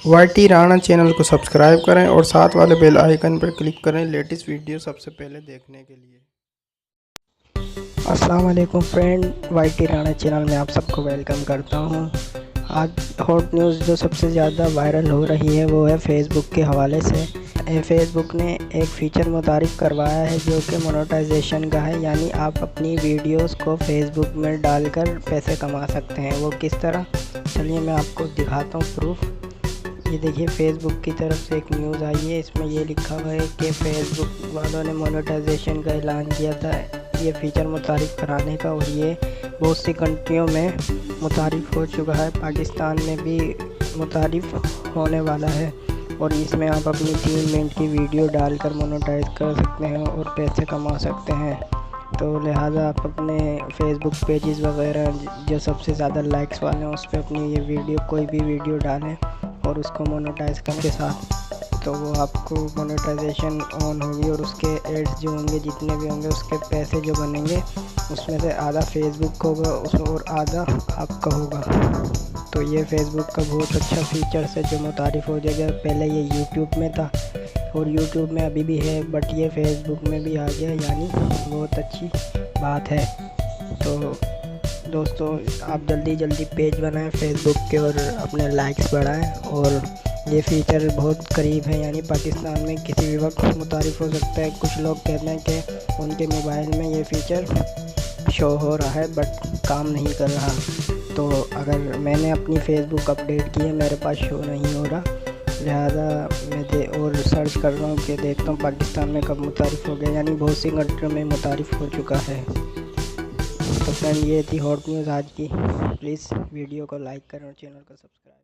Y T Rana channel को subscribe करें और साथ वाले बेल आइकन पर क्लिक करें लेटेस्ट वीडियो सबसे पहले देखने के लिए। अस्सलाम वालेकुम friend, Y T Rana channel में आप सबको वेलकम करता हूं। आज हॉट न्यूज़ जो सबसे ज़्यादा वायरल हो रही है वो है फेसबुक के हवाले से। फेसबुक ने एक फ़ीचर मुतारिफ़ करवाया है जो कि मोनेटाइजेशन का है, यानी आप अपनी वीडियोस को फेसबुक में डालकर पैसे कमा सकते हैं। वो किस तरह, चलिए मैं आपको दिखाता हूँ प्रूफ। ये देखिए, फेसबुक की तरफ से एक न्यूज़ आई है, इसमें ये लिखा हुआ है कि फेसबुक वालों ने मोनेटाइजेशन का ऐलान किया था ये फ़ीचर मुतारिफ़ कराने का, और ये बहुत सी कंट्रियों में मुतारिफ़ हो चुका है। पाकिस्तान में भी मुतारिफ़ होने वाला है, और इसमें आप अपनी 3 मिनट की वीडियो डालकर मोनेटाइज कर सकते हैं और पैसे कमा सकते हैं। तो लिहाजा आप अपने फेसबुक पेजेस वगैरह जो सबसे ज़्यादा लाइक्स वाले हैं उस पर अपनी ये वीडियो, कोई भी वीडियो डालें और उसको मोनेटाइज करने के साथ, तो वो आपको मोनेटाइजेशन ऑन होगी, और उसके एड्स जो होंगे, जितने भी होंगे, उसके पैसे जो बनेंगे उसमें से आधा फेसबुक को होगा और आधा आपका होगा। तो ये फेसबुक का बहुत अच्छा फीचर है जो मुतारिफ़ हो जाएगा। पहले ये यूट्यूब में था और यूट्यूब में अभी भी है, बट ये फेसबुक में भी आ गया, यानी बहुत अच्छी बात है। तो दोस्तों, आप जल्दी जल्दी पेज बनाएं फेसबुक के और अपने लाइक्स बढ़ाएं, और ये फ़ीचर बहुत करीब है, यानी पाकिस्तान में किसी भी वक्त मुतारिफ़ हो सकता है। कुछ लोग कहते हैं कि उनके मोबाइल में ये फ़ीचर शो हो रहा है बट काम नहीं कर रहा। तो अगर मैंने अपनी फ़ेसबुक अपडेट की है, मेरे पास शो नहीं हो रहा, लिहाजा मैं और सर्च कर रहा हूँ कि देखता हूँ पाकिस्तान में कब मुतारिफ़ हो गया, यानी बहुत सी कंट्रियों में मुतारिफ़ हो चुका है। तो फ्रेंड, ये थी हॉट न्यूज़ आज की। प्लीज़ वीडियो को लाइक करें और चैनल को सब्सक्राइब।